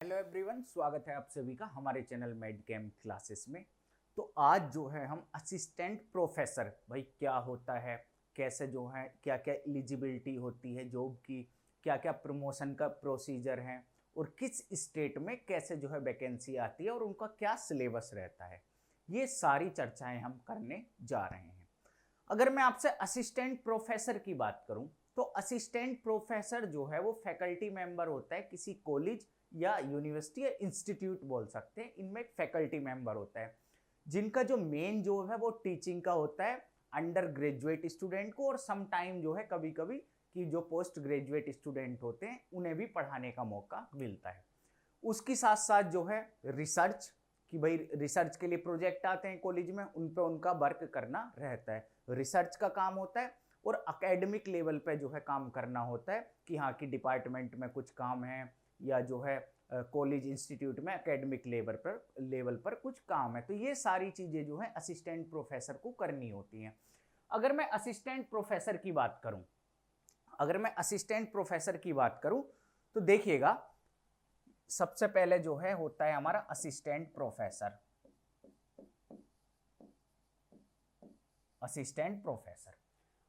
Hello everyone, स्वागत है आप सभी का हमारे चैनल मेड कैम क्लासेस में। तो आज जो है हम असिस्टेंट प्रोफेसर भाई क्या होता है, कैसे जो है क्या क्या एलिजिबिलिटी होती है जॉब की, क्या क्या प्रमोशन का प्रोसीजर है और किस स्टेट में कैसे जो है वैकेंसी आती है और उनका क्या सिलेबस रहता है, ये सारी चर्चाएं हम करने जा रहे हैं। अगर मैं आपसे असिस्टेंट प्रोफेसर की बात करूं तो असिस्टेंट प्रोफेसर जो है वो फैकल्टी मेंबर होता है किसी कॉलेज या यूनिवर्सिटी या इंस्टीट्यूट बोल सकते हैं। इनमें एक फैकल्टी मेंबर होता है जिनका जो मेन जॉब है वो टीचिंग का होता है अंडर ग्रेजुएट स्टूडेंट को, और सम टाइम जो है कभी कभी कि जो पोस्ट ग्रेजुएट स्टूडेंट होते हैं उन्हें भी पढ़ाने का मौका मिलता है। उसके साथ साथ जो है रिसर्च कि भाई रिसर्च के लिए प्रोजेक्ट आते हैं कॉलेज में, उन पे उनका वर्क करना रहता है, रिसर्च का काम होता है। और एकेडमिक लेवल पे जो है काम करना होता है कि हाँ कि डिपार्टमेंट में कुछ काम है या जो है कॉलेज इंस्टीट्यूट में एकेडमिक लेवल पर कुछ काम है। तो ये सारी चीज़ें जो है असिस्टेंट प्रोफेसर को करनी होती हैं। अगर मैं असिस्टेंट प्रोफेसर की बात करूं तो देखिएगा, सबसे पहले जो है होता है हमारा असिस्टेंट प्रोफेसर।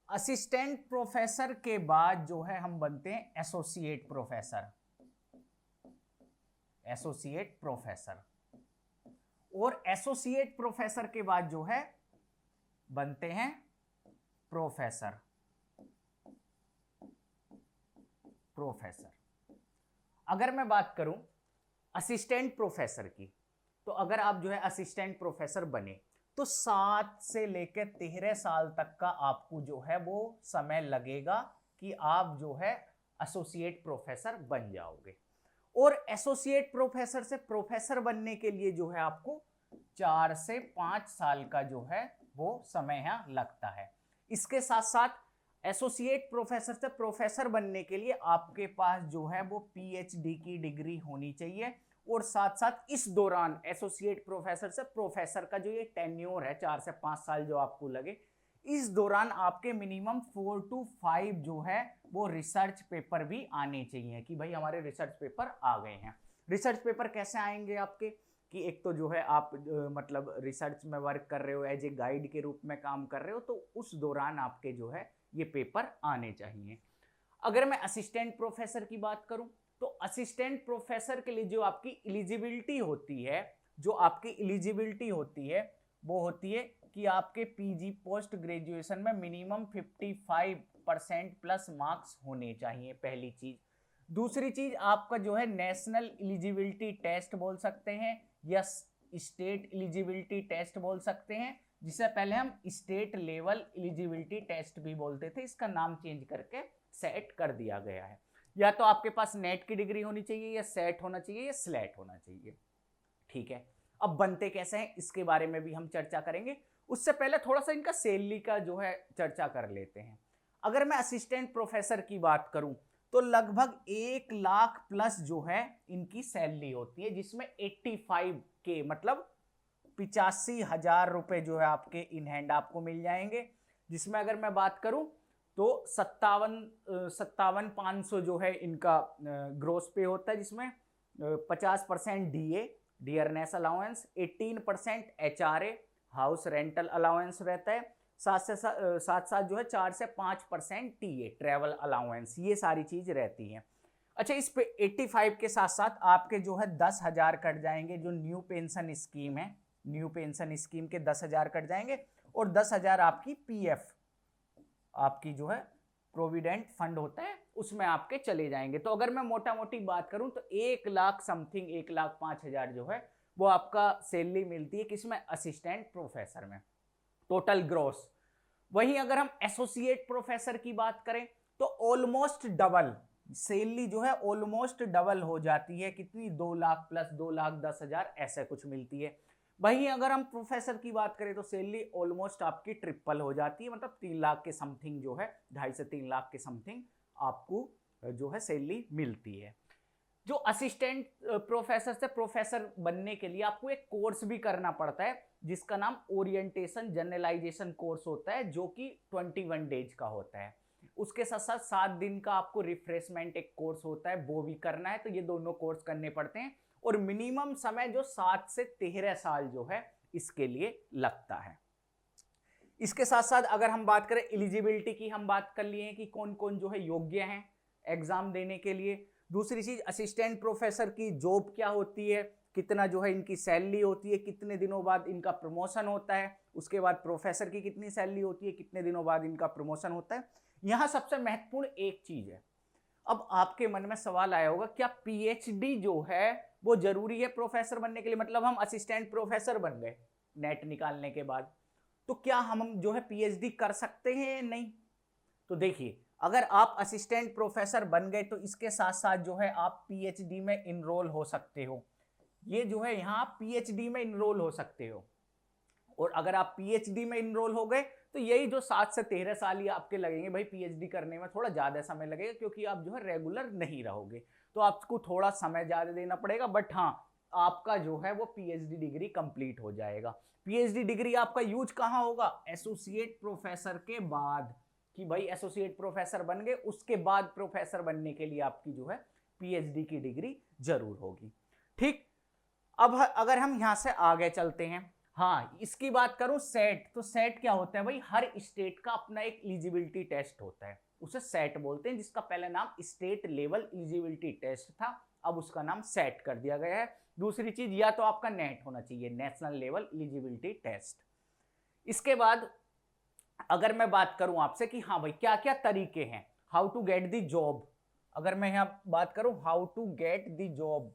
असिस्टेंट प्रोफेसर के बाद जो है हम बनते हैं एसोसिएट प्रोफेसर। और एसोसिएट प्रोफेसर के बाद जो है बनते हैं प्रोफेसर। अगर मैं बात करूं असिस्टेंट प्रोफेसर की, तो अगर आप जो है असिस्टेंट प्रोफेसर बने तो 7 से लेकर 13 साल तक का आपको जो है वो समय लगेगा कि आप जो है एसोसिएट प्रोफेसर बन जाओगे। और एसोसिएट प्रोफेसर से प्रोफेसर बनने के लिए जो है आपको 4 से 5 साल का जो है वो समय यहाँ लगता है। इसके साथ साथ एसोसिएट प्रोफेसर से प्रोफेसर बनने के लिए आपके पास जो है वो पीएचडी की डिग्री होनी चाहिए। और साथ साथ इस दौरान एसोसिएट प्रोफेसर से प्रोफेसर का जो ये टेन्योर है 4 से 5 साल जो आपको लगे, इस दौरान आपके मिनिमम 4 to 5 जो है वो रिसर्च पेपर भी आने चाहिए कि भाई हमारे रिसर्च पेपर आ गए हैं। रिसर्च पेपर कैसे आएंगे आपके कि एक तो जो है आप मतलब रिसर्च में वर्क कर रहे हो, एज ए गाइड के रूप में काम कर रहे हो, तो उस दौरान आपके जो है ये पेपर आने चाहिए। अगर मैं असिस्टेंट प्रोफेसर की बात करूं तो असिस्टेंट प्रोफेसर के लिए जो आपकी एलिजिबिलिटी होती है वो होती है कि आपके पीजी पोस्ट ग्रेजुएशन में मिनिमम 55% प्लस मार्क्स होने चाहिए, पहली चीज। दूसरी चीज आपका जो है नेशनल एलिजिबिलिटी टेस्ट बोल सकते हैं या स्टेट एलिजिबिलिटी टेस्ट बोल सकते हैं, जिसे पहले हम स्टेट लेवल एलिजिबिलिटी टेस्ट भी बोलते थे, इसका नाम चेंज करके सेट कर दिया गया है। या तो आपके पास नेट की डिग्री होनी चाहिए या सेट होना चाहिए या स्लेट होना चाहिए। ठीक है, अब बनते कैसे हैं इसके बारे में भी हम चर्चा करेंगे। उससे पहले थोड़ा सा इनका सैलरी का जो है चर्चा कर लेते हैं। अगर मैं असिस्टेंट प्रोफेसर की बात करूं तो लगभग 1 लाख प्लस जो है इनकी सैलरी होती है, जिसमें 85K मतलब 85,000 रुपए जो है आपके इन हैंड आपको मिल जाएंगे। जिसमें अगर मैं बात करूं तो 57,500 जो है इनका ग्रोस पे होता है, जिसमें 50% dearness allowance, 18% HRA house rental allowance रहता है, साथ साथ जो है 4 से 5% TA ट्रेवल अलाउंस, ये सारी चीज रहती है। अच्छा, इस पे 85 के साथ साथ आपके जो है 10,000 कट जाएंगे, जो न्यू पेंशन स्कीम है, न्यू पेंशन स्कीम के 10,000 कट जाएंगे, और 10,000 आपकी PF आपकी जो है प्रोविडेंट फंड होता है उसमें आपके चले जाएंगे। तो अगर मैं मोटा मोटी बात करूं तो 1 लाख समथिंग 1,05,000 जो है वो आपका सैलरी मिलती है किसमें, असिस्टेंट प्रोफेसर में, टोटल ग्रोस। वहीं अगर हम एसोसिएट प्रोफेसर की बात करें तो ऑलमोस्ट डबल सैलरी जो है ऑलमोस्ट डबल हो जाती है, कितनी, 2 लाख प्लस 2,10,000 ऐसे कुछ मिलती है। वहीं अगर हम प्रोफेसर की बात करें तो सैलरी ऑलमोस्ट आपकी ट्रिपल हो जाती है, मतलब 3 लाख के समथिंग जो है, 2.5 से 3 लाख के समथिंग आपको जो है सैलरी मिलती है। जो असिस्टेंट प्रोफेसर से प्रोफेसर बनने के लिए आपको एक कोर्स भी करना पड़ता है जिसका नाम ओरिएंटेशन जनरलाइजेशन कोर्स होता है, जो कि 21 डेज का होता है। उसके साथ साथ 7 दिन का आपको रिफ्रेशमेंट एक कोर्स होता है, वो भी करना है। तो ये दोनों कोर्स करने पड़ते हैं और मिनिमम समय जो 7 से 13 साल जो है इसके लिए लगता है। इसके साथ साथ अगर हम बात करें एलिजिबिलिटी की, हम बात कर लिए हैं कि कौन कौन जो है योग्य हैं एग्जाम देने के लिए। दूसरी चीज असिस्टेंट प्रोफेसर की जॉब क्या होती है, कितना जो है इनकी सैलरी होती है, कितने दिनों बाद इनका प्रमोशन होता है, उसके बाद प्रोफेसर की कितनी सैलरी होती है, कितने दिनों बाद इनका प्रमोशन होता है। यहां सबसे महत्वपूर्ण एक चीज है, अब आपके मन में सवाल आया होगा क्या पीएचडी जो है वो जरूरी है प्रोफेसर बनने के लिए? मतलब हम असिस्टेंट प्रोफेसर बन गए नेट निकालने के बाद, तो क्या हम जो है पीएचडी कर सकते हैं? नहीं। तो देखिए, अगर आप असिस्टेंट प्रोफेसर बन गए तो इसके साथ साथ जो है आप पीएचडी में इनरोल हो सकते हो। ये जो है यहाँ आप पीएचडी में इनरोल हो सकते हो, और अगर आप पीएचडी में इनरोल हो गए तो यही जो 7 से 13 साल ही आपके लगेंगे। भाई पीएचडी करने में थोड़ा ज्यादा समय लगेगा क्योंकि आप जो है रेगुलर नहीं रहोगे, तो आपको थोड़ा समय ज्यादा देना पड़ेगा, बट हाँ आपका जो है वो पीएचडी डिग्री कंप्लीट हो जाएगा। पीएचडी डिग्री आपका यूज कहाँ होगा? एसोसिएट प्रोफेसर के बाद, कि भाई एसोसिएट प्रोफेसर बन गए उसके बाद प्रोफेसर बनने के लिए आपकी जो है पीएचडी की डिग्री जरूर होगी। ठीक, अब अगर हम यहां से आगे चलते हैं, हाँ इसकी बात करूं सेट, तो सेट क्या होता है भाई? हर स्टेट का अपना एक एलिजिबिलिटी टेस्ट होता है, उसे सेट बोलते हैं, जिसका पहले नाम स्टेट लेवल एलिजिबिलिटी टेस्ट था, अब उसका नाम सेट कर दिया गया है। दूसरी चीज, या तो आपका नेट होना चाहिए, नेशनल लेवल एलिजिबिलिटी टेस्ट। इसके बाद अगर मैं बात करूं आपसे कि हाँ भाई क्या क्या तरीके हैं how to get the job, अगर मैं यहां बात करूं how to get the job,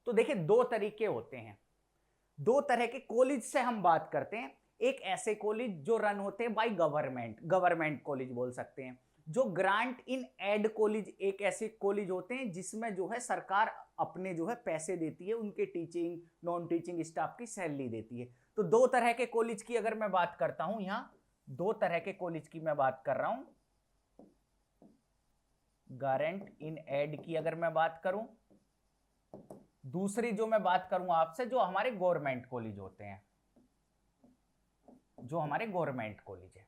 तो देखिए 2 तरीके होते हैं। 2 तरह के कॉलेज से हम बात करते हैं। एक ऐसे कॉलेज जो रन होते हैं बाय गवर्नमेंट, गवर्नमेंट कॉलेज बोल सकते हैं। जो ग्रांट इन एड कॉलेज, एक ऐसे कॉलेज होते हैं जिसमें जो है सरकार अपने जो है पैसे देती है, उनके टीचिंग नॉन टीचिंग स्टाफ की सैलरी देती है। तो 2 तरह के कॉलेज की अगर मैं बात करता हूं, यहाँ 2 तरह के कॉलेज की मैं बात कर रहा हूं। गारंट इन एड की अगर मैं बात करूं, दूसरी जो मैं बात करूंगा आपसे जो हमारे गवर्नमेंट कॉलेज होते हैं, जो हमारे गवर्नमेंट कॉलेज है।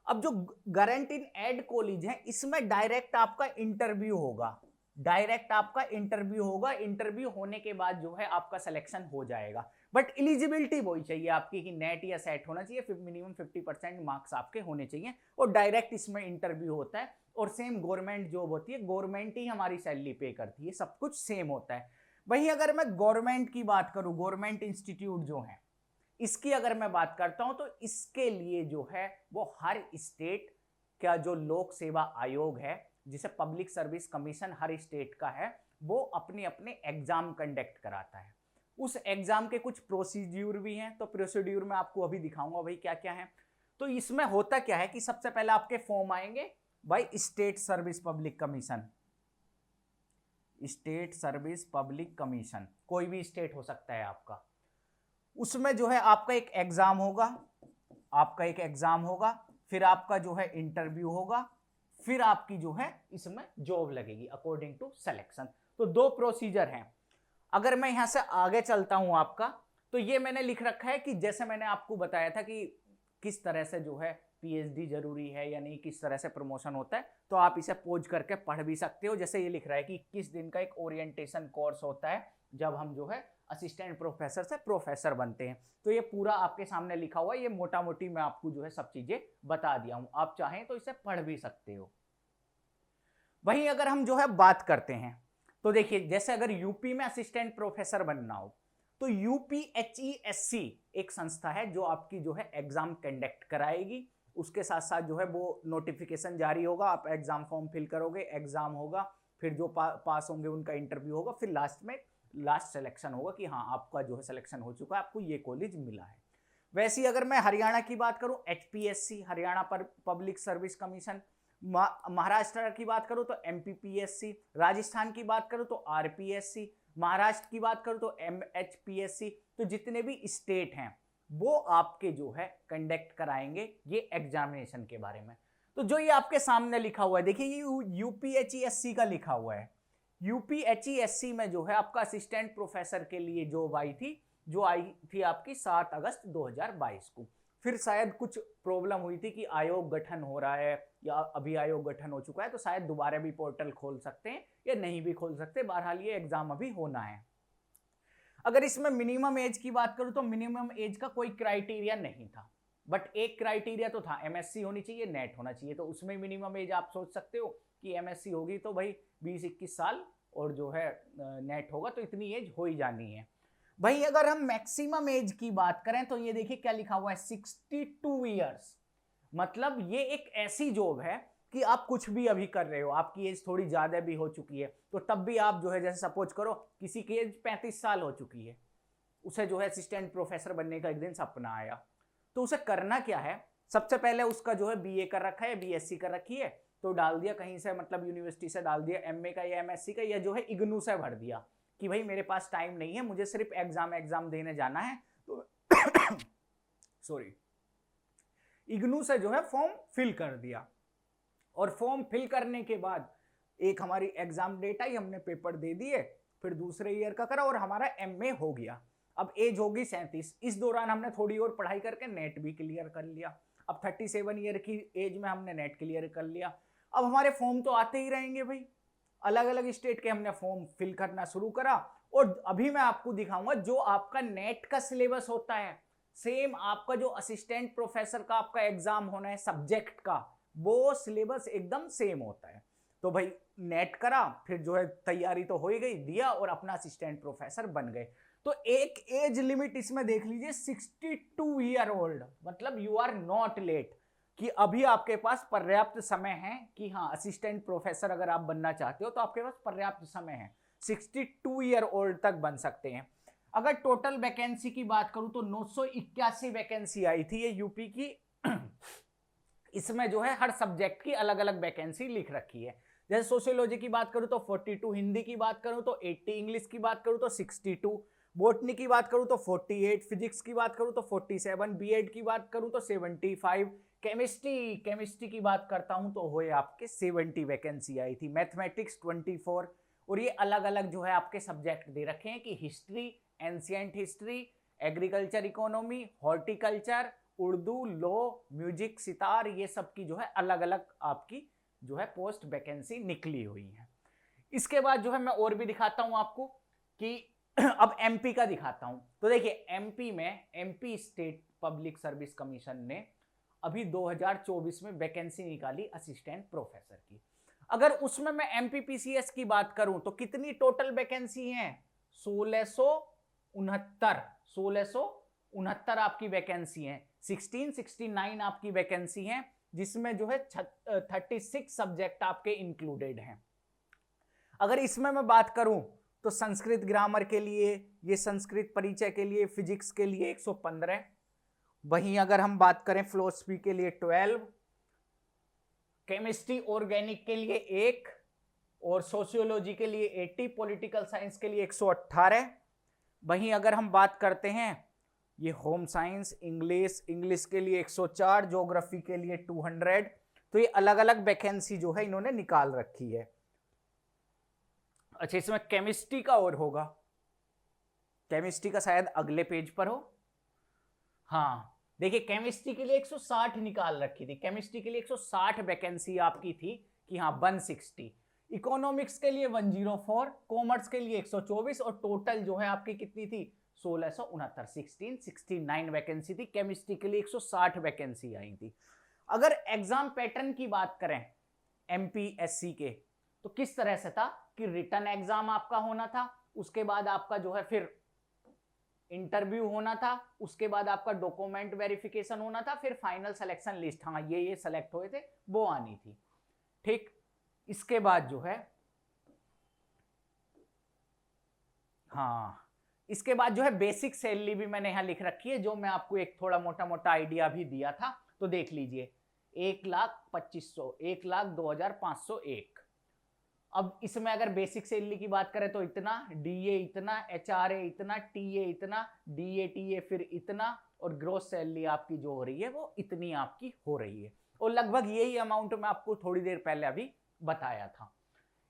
अब जो गारंट इन एड कॉलेज है इसमें डायरेक्ट आपका इंटरव्यू होगा, डायरेक्ट आपका इंटरव्यू होगा, इंटरव्यू होने के बाद जो है आपका सिलेक्शन हो जाएगा। बट एलिजिबिलिटी वही चाहिए आपकी कि नेट या सेट होना चाहिए, मिनिमम 50% मार्क्स आपके होने चाहिए, और डायरेक्ट इसमें इंटरव्यू होता है। और सेम गवर्नमेंट जॉब होती है, गवर्नमेंट ही हमारी सैलरी पे करती है, सब कुछ सेम होता है। वहीं अगर मैं गवर्नमेंट की बात करूं, गवर्नमेंट इंस्टीट्यूट जो है इसकी अगर मैं बात करता हूं, तो इसके लिए जो है वो हर स्टेट का जो लोक सेवा आयोग है, जिसे पब्लिक सर्विस कमीशन हर स्टेट का है, वो अपने अपने एग्जाम कंडक्ट कराता है। उस एग्जाम के कुछ प्रोसीड्यूर भी हैं, तो प्रोसीड्यूर में आपको अभी दिखाऊंगा भाई क्या क्या है। तो इसमें होता क्या है कि सबसे पहले आपके फॉर्म आएंगे भाई state service public commission, state service public commission, कोई भी स्टेट हो सकता है आपका। उसमें जो है आपका एक एग्जाम होगा, आपका एक एग्जाम होगा, फिर आपका जो है इंटरव्यू होगा, फिर आपकी जो है इसमें जॉब लगेगी अकॉर्डिंग टू सिलेक्शन। तो 2 प्रोसीजर हैं। अगर मैं यहां से आगे चलता हूं आपका, तो ये मैंने लिख रखा है कि जैसे मैंने आपको बताया था कि किस तरह से जो है पीएचडी जरूरी है या नहीं, किस तरह से प्रमोशन होता है, तो आप इसे पोज करके पढ़ भी सकते हो। जैसे ये लिख रहा है कि 21 दिन का एक ओरिएंटेशन कोर्स होता है जब हम जो है असिस्टेंट प्रोफेसर से प्रोफेसर बनते हैं। तो ये पूरा आपके सामने लिखा हुआ है, ये मोटा मोटी मैं आपको जो है सब चीजें बता दिया हूं, आप चाहें तो इसे पढ़ भी सकते हो। वहीं अगर हम जो है बात करते हैं, तो देखिए जैसे अगर यूपी में असिस्टेंट प्रोफेसर बनना हो, तो यूपीएचईएससी एक संस्था है जो आपकी जो है एग्जाम कंडक्ट कराएगी। उसके साथ साथ जो है वो नोटिफिकेशन जारी होगा, आप एग्जाम फॉर्म फिल करोगे, एग्जाम होगा, फिर जो पास होंगे उनका इंटरव्यू होगा, फिर लास्ट में लास्ट सिलेक्शन होगा कि हाँ आपका जो है सिलेक्शन हो चुका है, आपको ये कॉलेज मिला है। वैसे ही अगर मैं हरियाणा की बात करूं, एचपीएससी हरियाणा पर पब्लिक सर्विस कमीशन, महाराष्ट्र की बात करूं तो एमपीपीएससी, राजस्थान की बात करूं तो आरपीएससी, महाराष्ट्र की बात करूं तो एमएचपीएससी। तो जितने भी स्टेट हैं वो आपके जो है कंडक्ट कराएंगे ये एग्जामिनेशन के बारे में। तो जो ये आपके सामने लिखा हुआ है, देखिए ये यूपीएचईएससी का लिखा हुआ है। यूपीएचईएससी में जो है आपका असिस्टेंट प्रोफेसर के लिए जॉब आई थी, जो आई थी आपकी 7 अगस्त 2022 को। फिर शायद कुछ प्रॉब्लम हुई थी कि आयोग गठन हो रहा है या अभी आयोग गठन हो चुका है, तो शायद दोबारा भी पोर्टल खोल सकते हैं या नहीं भी खोल सकते। बहरहाल ये एग्जाम अभी होना है। अगर इसमें मिनिमम एज की बात करूं तो मिनिमम एज का कोई क्राइटेरिया नहीं था, बट एक क्राइटेरिया तो था, एमएससी होनी चाहिए, नेट होना चाहिए। तो उसमें मिनिमम एज आप सोच सकते हो कि एमएससी होगी तो भाई 20-21 साल, और जो है नेट होगा तो इतनी एज हो ही जानी है भाई। अगर हम मैक्सिमम एज की बात करें तो ये देखिए क्या लिखा हुआ है, 62 ईयर्स। मतलब ये एक ऐसी जॉब है कि आप कुछ भी अभी कर रहे हो, आपकी एज थोड़ी ज्यादा भी हो चुकी है तो तब भी आप जो है, जैसे सपोज करो किसी की एज 35 साल हो चुकी है, उसे जो है असिस्टेंट प्रोफेसर बनने का एक दिन सपना आया, तो उसे करना क्या है, सबसे पहले उसका जो है बीए कर रखा है, बीएससी कर रखी है, तो डाल दिया कहीं से, मतलब यूनिवर्सिटी से डाल दिया एमए का या एमएससी का, या जो है इग्नू से भर दिया कि भाई मेरे पास टाइम नहीं है, मुझे सिर्फ एग्जाम देने जाना है, तो सॉरी, इग्नू से जो है फॉर्म फिल कर दिया। और फॉर्म फिल करने के बाद एक हमारी एग्जाम डेट आई, हमने पेपर दे दिए, फिर दूसरे ईयर का करा और हमारा एमए हो गया। अब एज होगी 37। इस दौरान हमने थोड़ी और पढ़ाई करके नेट भी क्लियर कर लिया। अब 37 ईयर की एज में हमने नेट क्लियर कर लिया। अब हमारे फॉर्म तो आते ही रहेंगे भाई, अलग अलग स्टेट के हमने फॉर्म फिल करना शुरू करा। और अभी मैं आपको दिखाऊंगा जो आपका नेट का सिलेबस होता है, सेम आपका जो असिस्टेंट प्रोफेसर का आपका एग्जाम होना है सब्जेक्ट का, वो सिलेबस एकदम सेम होता है। तो भाई नेट करा, फिर जो है तैयारी तो हो ही गई, दिया और अपना असिस्टेंट प्रोफेसर बन गए। तो एक एज लिमिट इसमें देख लीजिए, 62 ईयर ओल्ड, मतलब यू आर नॉट लेट, कि अभी आपके पास पर्याप्त समय है कि हाँ असिस्टेंट प्रोफेसर अगर आप बनना चाहते हो तो आपके पास पर्याप्त समय है, 62 ईयर ओल्ड तक बन सकते हैं। अगर टोटल वैकेंसी की बात करूं तो 981 वैकेंसी आई थी ये यूपी की। इसमें जो है हर सब्जेक्ट की अलग अलग वैकेंसी लिख रखी है। जैसे सोशियोलॉजी की बात करूं तो 42, हिंदी की बात करूं तो 80, इंग्लिश की बात करूं तो 62, बॉटनी की बात करूं तो 48, फिजिक्स की बात करूं तो 47, बीएड की बात करूं तो 75, केमिस्ट्री की बात करता हूं तो हुए आपके 70 वैकेंसी आई थी, मैथमेटिक्स 24। और ये अलग अलग जो है आपके सब्जेक्ट दे रखे हैं कि history, ancient history, agriculture economy, horticulture, Urdu, law, music, sitar, ये सब की जो है अलग अलग आपकी जो है पोस्ट वैकेंसी निकली हुई है। इसके बाद जो है मैं और भी दिखाता हूं आपको कि अब एमपी का दिखाता हूं। तो देखिए एमपी में, MP state public service commission ने अभी 2024 में वैकेंसी निकाली असिस्टेंट प्रोफेसर की। अगर उसमें मैं एमपीपीसीएस की बात करूं तो कितनी टोटल वैकेंसी है, 1669 आपकी वैकेंसी है, 1669 आपकी वैकेंसी है, जिसमें जो है 36 सब्जेक्ट आपके इंक्लूडेड हैं। अगर इसमें मैं बात करूं तो संस्कृत ग्रामर के लिए, ये संस्कृत परिचय के लिए, फिजिक्स के लिए 115, वहीं अगर हम बात करें फिलोसफी के लिए 12, केमिस्ट्री ऑर्गेनिक के लिए 1, और सोशियोलॉजी के लिए 80, पॉलिटिकल साइंस के लिए 118। वहीं अगर हम बात करते हैं ये होम साइंस, इंग्लिश के लिए 104, ज्योग्राफी के लिए 200। तो ये अलग अलग वैकेंसी जो है इन्होंने निकाल रखी है। अच्छा, इसमें केमिस्ट्री का और होगा, केमिस्ट्री का शायद अगले पेज पर हो। हाँ देखिए, केमिस्ट्री के लिए 160 निकाल रखी थी, केमिस्ट्री के लिए 160 वैकेंसी आपकी थी कि हाँ 160, इकोनॉमिक्स के लिए 104, कॉमर्स के लिए 124, और टोटल जो है आपकी कितनी थी 1669, 1669 वैकेंसी थी। केमिस्ट्री के लिए 160 वैकेंसी आई थी। अगर एग्जाम पैटर्न की बात करें एमपीएससी के, तो किस तरह से था कि रिटन एग्जाम आपका होना था, उसके बाद आपका जो है फिर इंटरव्यू होना था, उसके बाद आपका डॉक्यूमेंट वेरिफिकेशन होना था, फिर फाइनल सिलेक्शन लिस्ट, हाँ ये सेलेक्ट हुए थे वो आनी थी। ठीक, इसके बाद जो है हाँ, इसके बाद जो है बेसिक सैलरी भी मैंने यहां लिख रखी है, जो मैं आपको एक थोड़ा मोटा मोटा आइडिया भी दिया था। तो देख लीजिए, 1,25,000, 1,02,501। अब इसमें अगर बेसिक सैलरी की बात करें तो इतना, डीए इतना, एचआरए इतना, टीए इतना, डीए फिर इतना, और ग्रोस सैलरी आपकी जो हो रही है वो इतनी आपकी हो रही है। और लगभग यही अमाउंट मैं आपको थोड़ी देर पहले अभी बताया था।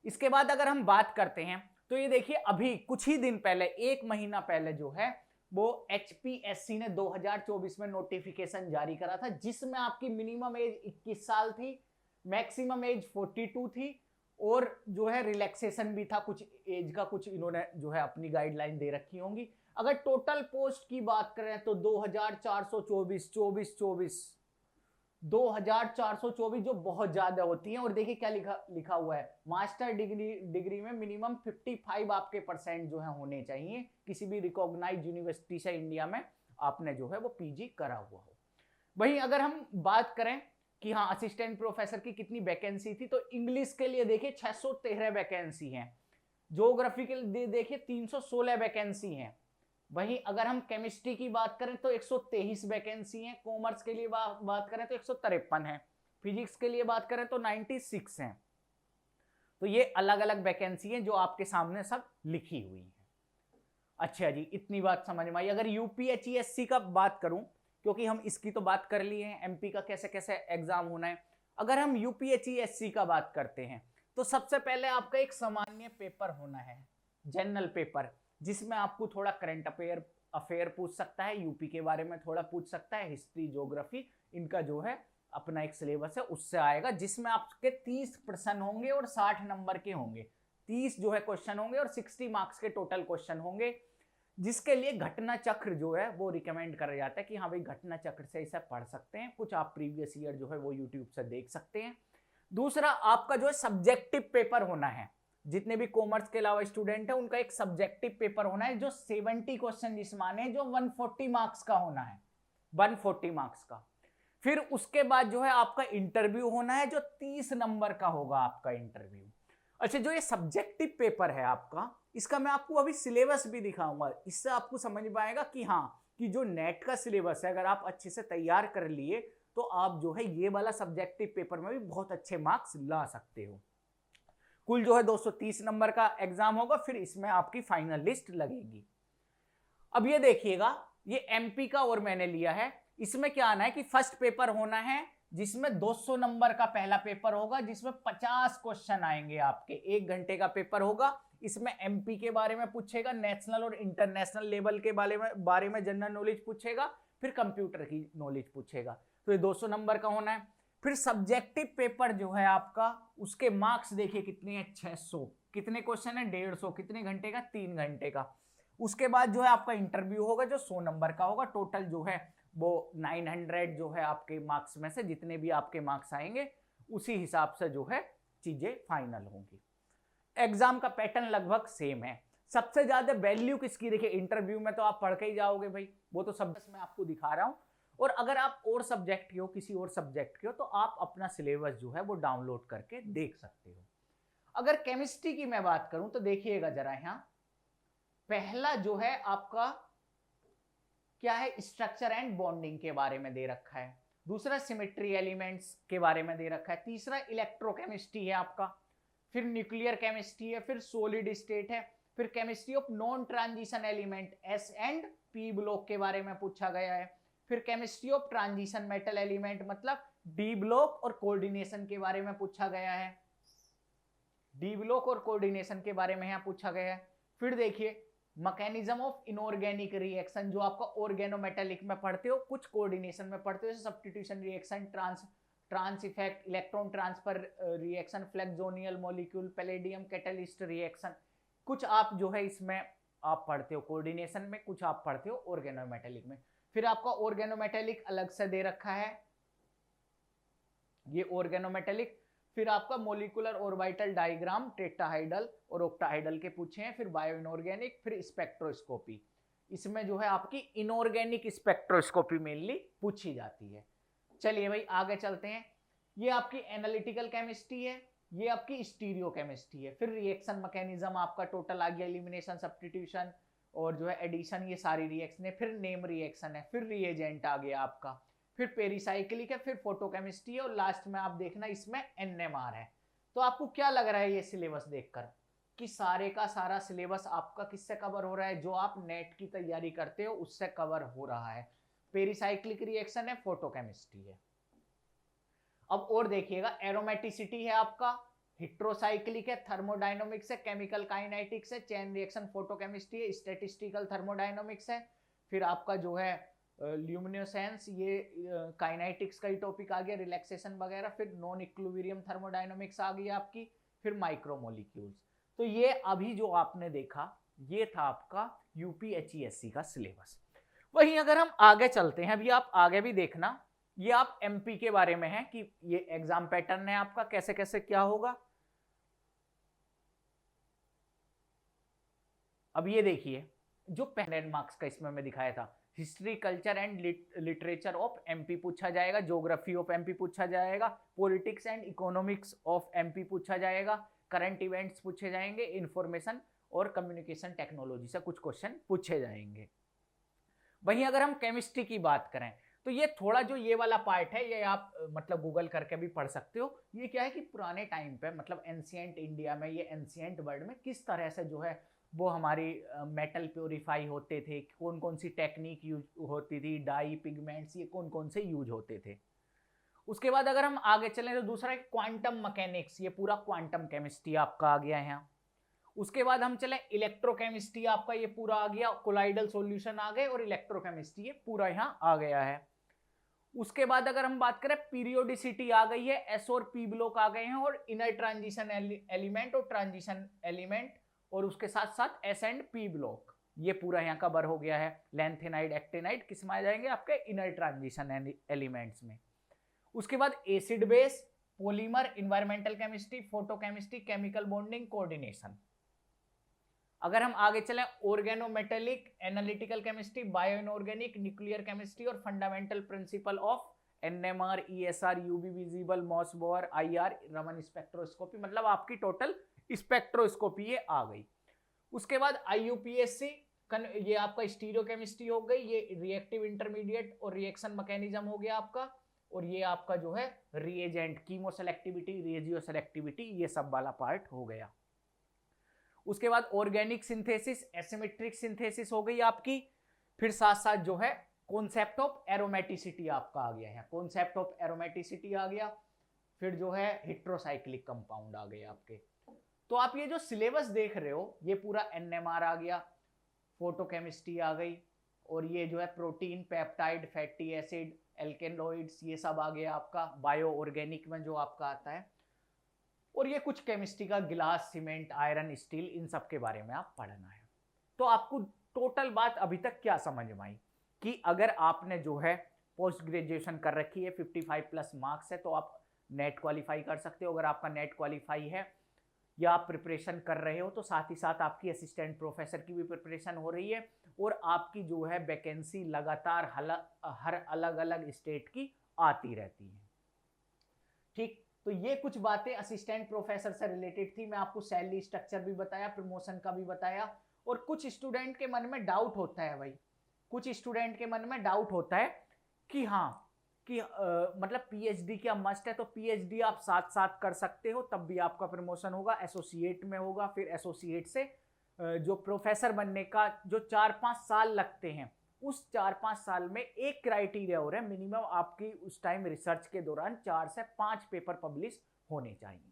इसके बाद अगर हम बात करते हैं तो ये देखिए, अभी कुछ ही दिन पहले, 1 महीना पहले जो है वो HPSC ने 2024 में नोटिफिकेशन जारी करा था, जिसमें आपकी मिनिमम एज 21 साल थी, मैक्सिमम एज 42 थी, और जो है रिलैक्सेशन भी था कुछ एज का, कुछ इन्होंने जो है अपनी गाइडलाइन दे रखी होंगी। अगर टोटल पोस्ट की बात करें तो 2424 जो बहुत ज्यादा होती हैं। और देखिए क्या लिखा हुआ है, मास्टर डिग्री में मिनिमम 55 आपके परसेंट जो है होने चाहिए, किसी भी रिकॉग्नाइज्ड यूनिवर्सिटी से इंडिया में आपने जो है वो पीजी करा हुआ हो। वहीं अगर हम बात करें कि हाँ असिस्टेंट प्रोफेसर की कितनी वैकेंसी थी, तो इंग्लिश के लिए देखिए 613 वैकेंसी हैं, ज्योग्राफी के लिए देखिए 316 वैकेंसी हैं। वहीं अगर हम केमिस्ट्री की बात करें तो 123 वैकेंसी हैं, कॉमर्स के लिए बात करें तो 153 है, फिजिक्स के लिए बात करें तो 96 हैं। तो ये अलग अलग वैकेंसी हैं जो आपके सामने सब लिखी हुई हैं। अच्छा जी, इतनी बात समझ में आई। अगर यूपीएचईएससी का बात करूं, क्योंकि हम इसकी तो बात कर लिए हैं, एमपी का कैसे कैसे एग्जाम होना है। अगर हम यूपीएचईएससी का बात करते हैं तो सबसे पहले आपका एक सामान्य पेपर होना है, जनरल पेपर, जिसमें आपको थोड़ा करंट अफेयर पूछ सकता है, यूपी के बारे में थोड़ा पूछ सकता है, हिस्ट्री ज्योग्राफी इनका जो है अपना एक सिलेबस है उससे आएगा, जिसमें आपके 30 प्रश्न होंगे और 60 नंबर के होंगे। 30 जो है क्वेश्चन होंगे और 60 मार्क्स के टोटल क्वेश्चन होंगे, जिसके लिए घटना चक्र जो है वो रिकमेंड करा जाता है कि हाँ भाई घटना चक्र से इसे पढ़ सकते हैं। कुछ आप प्रीवियस ईयर जो है वो यूट्यूब से देख सकते हैं। दूसरा आपका जो है सब्जेक्टिव पेपर होना है, जितने भी कॉमर्स के अलावा स्टूडेंट है उनका एक सब्जेक्टिव पेपर होना है, जो 70 क्वेश्चन जिस माने जो 140 मार्क्स का होना है, 140 मार्क्स का। फिर उसके बाद जो है आपका इंटरव्यू होना है, जो 30 नंबर का होगा आपका इंटरव्यू। अच्छा, जो ये सब्जेक्टिव पेपर है आपका, इसका मैं आपको अभी सिलेबस भी दिखाऊंगा, इससे आपको समझ में आएगा कि हाँ कि जो नेट का सिलेबस है अगर आप अच्छे से तैयार कर लिए तो आप जो है ये वाला सब्जेक्टिव पेपर में भी बहुत अच्छे मार्क्स ला सकते हो। कुल जो है 230 नंबर का एग्जाम होगा, फिर इसमें आपकी फाइनल लिस्ट लगेगी। अब ये देखिएगा, ये एमपी का और मैंने लिया है, इसमें क्या आना है कि फर्स्ट पेपर होना है जिसमें 200 नंबर का पहला पेपर होगा, जिसमें 50 क्वेश्चन आएंगे आपके, 1 घंटे का पेपर होगा। इसमें एमपी के बारे में पूछेगा, नेशनल और इंटरनेशनल लेवल के बारे में जनरल नॉलेज पूछेगा, फिर कंप्यूटर की नॉलेज पूछेगा। तो ये 200 नंबर का होना है। फिर सब्जेक्टिव पेपर जो है आपका, उसके मार्क्स देखिए कितने हैं, 600। कितने क्वेश्चन है, 150। कितने घंटे का, 3 घंटे का। उसके बाद जो है आपका इंटरव्यू होगा जो 100 नंबर का होगा। टोटल जो है वो 900 जो है आपके मार्क्स में से जितने भी आपके मार्क्स आएंगे उसी हिसाब से जो है चीजें फाइनल होंगी। एग्जाम का पैटर्न लगभग सेम है। सबसे ज्यादा वैल्यू किसकी, देखिए इंटरव्यू में तो आप पढ़ के ही जाओगे भाई, वो तो सब मैं आपको दिखा रहा हूं। और अगर आप और सब्जेक्ट के हो, किसी और सब्जेक्ट के हो, तो आप अपना सिलेबस जो है वो डाउनलोड करके देख सकते हो। अगर केमिस्ट्री की मैं बात करूं तो देखिएगा जरा, यहां पहला जो है आपका क्या है, स्ट्रक्चर एंड बॉन्डिंग के बारे में दे रखा है। दूसरा सिमेट्री एलिमेंट्स के बारे में दे रखा है। तीसरा इलेक्ट्रोकेमिस्ट्री है आपका। फिर न्यूक्लियर केमिस्ट्री है। फिर सॉलिड स्टेट है। फिर chemistry of non transition element S and P block के बारे में पूछा गया है। फिर chemistry of transition metal element मतलब डी ब्लॉक और कोऑर्डिनेशन के बारे में पूछा गया है। डी ब्लॉक और कोऑर्डिनेशन के बारे में यहां पूछा गया है। फिर देखिए मैकेनिज्म ऑफ इनऑर्गेनिक रिएक्शन, जो आपका ऑर्गेनोमेटेलिक में पढ़ते हो, कुछ कोऑर्डिनेशन में पढ़ते हो, जैसे substitution reaction, trans effect, electron transfer reaction, fluxional molecule, palladium catalyst reaction, कुछ आप जो है इसमें आप पढ़ते हो कोऑर्डिनेशन में, कुछ आप पढ़ते हो ऑर्गेनोमेटेलिक में। फिर आपका ऑर्गेनोमेटेलिक अलग से दे रखा है, ये ऑर्गेनोमेटेलिक। फिर आपका मोलिकुलर ऑर्बिटल डायग्राम, टेट्राहाइडल और ऑक्टाहाइडल के पूछे हैं। फिर बायो इनऑर्गेनिक, फिर स्पेक्ट्रोस्कोपी, इसमें जो है आपकी इनऑर्गेनिक स्पेक्ट्रोस्कोपी मेनली पूछी जाती है। चलिए भाई आगे चलते हैं। ये आपकी एनालिटिकल केमिस्ट्री है, ये आपकी स्टीरियो केमिस्ट्री है। फिर रिएक्शन मैकेनिज्म आपका टोटल आ गया, एलिमिनेशन, सब्स्टिट्यूशन और जो है एडिशन, ये सारी रिएक्शन है। फिर नेम रिएक्शन है। फिर रिएजेंट आ गया आपका। फिर पेरिसाइक्लिक है। फिर फोटोकेमिस्ट्री है। और लास्ट में आप देखना इसमें एनएमआर है। तो आपको क्या लग रहा है ये सिलेबस देखकर कि सारे का सारा सिलेबस आपका किससे कवर हो रहा है, जो आप नेट की तैयारी करते हो उससे कवर हो रहा है। पेरिसाइक्लिक रिएक्शन है, फोटोकेमिस्ट्री है। अब और देखिएगा, एरोमेटिसिटी है आपका, हेट्रोसाइक्लिक है, थर्मोडायनामिक्स है, केमिकल काइनेटिक्स है, चेन रिएक्शन फोटोकेमिस्ट्री है, स्टैटिस्टिकल थर्मोडायनामिक्स है। फिर आपका जो है ल्यूमिनेसेंस, ये काइनेटिक्स का ही टॉपिक आ गया, रिलैक्सेशन वगैरह। फिर नॉन इक्विलिब्रियम थर्मोडायनामिक्स आ गई आपकी, फिर माइक्रोमोलिक्यूल्स। तो ये अभी जो आपने देखा ये था आपका यूपीएचईएससी का सिलेबस। वहीं अगर हम आगे चलते हैं, अभी आप आगे भी देखना, ये आप एमपी के बारे में है कि ये एग्जाम पैटर्न है आपका, कैसे कैसे क्या होगा। अब ये देखिए जो पहले मार्क्स का इसमें मैं दिखाया था, history culture and literature of MP पूछा जाएगा, ज्योग्राफी ऑफ एमपी पूछा जाएगा, politics and economics of MP पूछा जाएगा, करंट इवेंट्स पूछे जाएंगे, इंफॉर्मेशन और कम्युनिकेशन टेक्नोलॉजी से कुछ क्वेश्चन पूछे जाएंगे। वहीं अगर हम केमिस्ट्री की बात करें तो ये थोड़ा जो ये वाला पार्ट है ये आप मतलब गूगल करके भी पढ़ सकते हो। ये क्या है कि पुराने टाइम पे मतलब एंशिएंट इंडिया में, ये एंशिएंट वर्ल्ड में किस तरह से जो है वो हमारी मेटल प्योरीफाई होते थे, कौन कौन सी टेक्निक यूज होती थी, डाई पिगमेंट्स ये कौन कौन से यूज होते थे। उसके बाद अगर हम आगे चलें तो दूसरा है क्वांटम मैकेनिक्स, ये पूरा क्वांटम केमिस्ट्री आपका आ गया है। उसके बाद हम चले इलेक्ट्रोकेमिस्ट्री, आपका ये पूरा आ गया, कोलाइडल सॉल्यूशन आ गए और इलेक्ट्रोकेमिस्ट्री ये पूरा यहाँ आ गया है। उसके बाद अगर हम बात करें पीरियोडिसिटी आ गई है, एस और पी ब्लॉक आ गए हैं, और इनर ट्रांजिशन एलिमेंट और ट्रांजिशन एलिमेंट, और उसके साथ साथ एस एंड पी ब्लॉक ये पूरा यहाँ कवर हो गया है। लैंथेनाइड एक्टिनाइड किस में आ जाएंगे आपके इनर ट्रांजिशन एलिमेंट्स में। उसके बाद acid base, polymer, environmental chemistry, photochemistry, chemical bonding, coordination. अगर हम आगे चलें organometallic, analytical chemistry, bio inorganic, nuclear chemistry और fundamental principle of NMR, ESR, UV visible, Mossbauer, IR, Raman spectroscopy, मतलब आपकी टोटल स्पेक्ट्रोस्कोपी ये आ गई। उसके बाद आईयूपीएससी, ये आपका स्टीरियोकेमिस्ट्री हो गई, ये रिएक्टिव इंटरमीडिएट और रिएक्शन मैकेनिज्म हो गया आपका, और ये आपका जो है रिएजेंट, कीमो सेलेक्टिविटी, रेजियो सेलेक्टिविटी, ये सब वाला पार्ट हो गया। उसके बाद ऑर्गेनिक सिंथेसिस, एसिमेट्रिक सिंथेसिस हो गई आपकी। फिर साथ साथ जो है कॉन्सेप्ट ऑफ एरोमेटिसिटी आपका आ गया है, कॉन्सेप्ट ऑफ एरोमेटिसिटी आ गया। फिर जो है हेट्रोसाइक्लिक कंपाउंड आ गए आपके। तो आप ये जो सिलेबस देख रहे हो ये पूरा एनएमआर आ गया, फोटोकेमिस्ट्री आ गई, और ये जो है प्रोटीन, पेप्टाइड, फैटी एसिड, एल्केनोइड्स ये सब आ गया आपका। बायो ऑर्गेनिक में जो आपका आता है, और ये कुछ केमिस्ट्री का गिलास, सीमेंट, आयरन, स्टील, इन सब के बारे में आप पढ़ना है। तो आपको टोटल बात अभी तक क्या समझ में आई कि अगर आपने जो है पोस्ट ग्रेजुएशन कर रखी है, 55 प्लस मार्क्स है, तो आप नेट क्वालिफाई कर सकते हो। अगर आपका नेट क्वालिफाई है या आप प्रिपरेशन कर रहे हो तो साथ ही साथ आपकी असिस्टेंट प्रोफेसर की भी प्रिपरेशन हो रही है, और आपकी जो है वैकेंसी लगातार हर अलग अलग स्टेट की आती रहती है। ठीक, तो ये कुछ बातें असिस्टेंट प्रोफेसर से रिलेटेड थी। मैं आपको सैलरी स्ट्रक्चर भी बताया, प्रमोशन का भी बताया। और कुछ स्टूडेंट के मन में डाउट होता है भाई, कुछ स्टूडेंट के मन में डाउट होता है कि हाँ कि मतलब पीएचडी क्या मस्ट है, तो पीएचडी आप साथ साथ कर सकते हो, तब भी आपका प्रमोशन होगा, एसोसिएट में होगा, फिर एसोसिएट से जो प्रोफेसर बनने का जो 4-5 साल लगते हैं, उस 4-5 साल में एक क्राइटेरिया हो रहा है, मिनिमम आपकी उस टाइम रिसर्च के दौरान 4 से 5 पेपर पब्लिश होने चाहिए।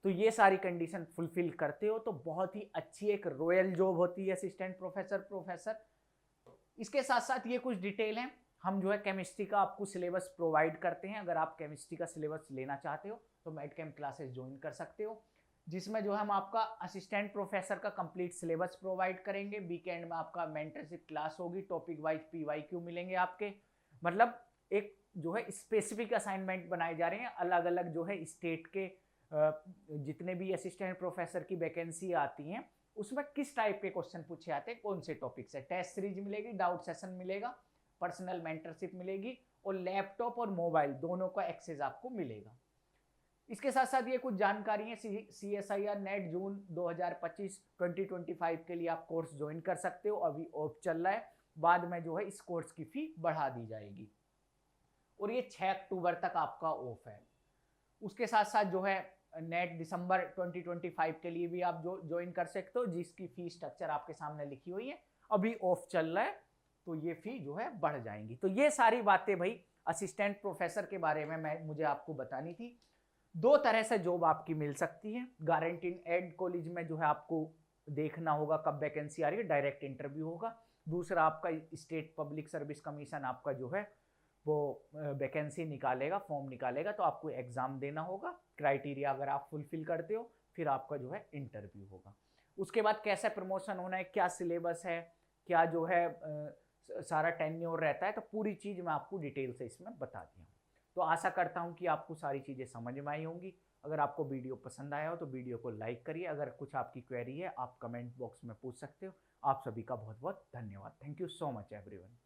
तो ये सारी कंडीशन फुलफिल करते हो तो बहुत ही अच्छी एक रॉयल जॉब होती है असिस्टेंट प्रोफेसर। इसके साथ साथ ये कुछ डिटेल हैं, हम जो है केमिस्ट्री का आपको सिलेबस प्रोवाइड करते हैं। अगर आप केमिस्ट्री का सिलेबस लेना चाहते हो तो मेड कैम्प क्लासेस ज्वाइन कर सकते हो, जिसमें जो हम आपका असिस्टेंट प्रोफेसर का कंप्लीट सिलेबस प्रोवाइड करेंगे। वीकेंड में आपका मेंटरशिप क्लास होगी, टॉपिक वाइज पीवाईक्यू मिलेंगे आपके, मतलब एक जो है स्पेसिफिक असाइनमेंट बनाए जा रहे हैं। अलग अलग जो है स्टेट के जितने भी असिस्टेंट प्रोफेसर की वैकेंसी आती हैं उसमें किस टाइप के क्वेश्चन पूछे आते हैं, कौन से टॉपिक से। टेस्ट सीरीज मिलेगी, डाउट सेशन मिलेगा, पर्सनल मेंटरशिप मिलेगी, और लैपटॉप और मोबाइल दोनों का एक्सेस आपको मिलेगा। इसके साथ साथ ये कुछ जानकारी है, CSIR नेट जून 2025 के लिए आप कोर्स ज्वाइन कर सकते हो, अभी ऑफ चल रहा है, बाद में जो है इस कोर्स की फी बढ़ा दी जाएगी, और ये 6 अक्टूबर तक आपका ऑफ है। उसके साथ साथ जो है नेट दिसंबर 2025 के लिए भी आप जो ज्वाइन कर सकते हो, जिसकी फी स्ट्रक्चर आपके सामने लिखी हुई है, अभी ऑफ चल रहा है, तो ये फी जो है बढ़ जाएंगी। तो ये सारी बातें भाई असिस्टेंट प्रोफेसर के बारे में मुझे आपको बतानी थी। 2 तरह से जॉब आपकी मिल सकती है। गारंटीड एड कॉलेज में जो है आपको देखना होगा कब वैकेंसी आ रही है, डायरेक्ट इंटरव्यू होगा। दूसरा आपका स्टेट पब्लिक सर्विस कमीशन आपका जो है वो वैकेंसी निकालेगा, फॉर्म निकालेगा, तो आपको एग्ज़ाम देना होगा। क्राइटेरिया अगर आप फुलफिल करते हो फिर आपका जो है इंटरव्यू होगा। उसके बाद कैसे प्रमोशन होना है, क्या सिलेबस है, क्या जो है सारा टेन्योर रहता है, तो पूरी चीज़ मैं आपको डिटेल से इसमें बता दिया हूँ। तो आशा करता हूँ कि आपको सारी चीज़ें समझ में आई होंगी। अगर आपको वीडियो पसंद आया हो तो वीडियो को लाइक करिए। अगर कुछ आपकी क्वेरी है आप कमेंट बॉक्स में पूछ सकते हो। आप सभी का बहुत बहुत धन्यवाद। Thank you so much everyone.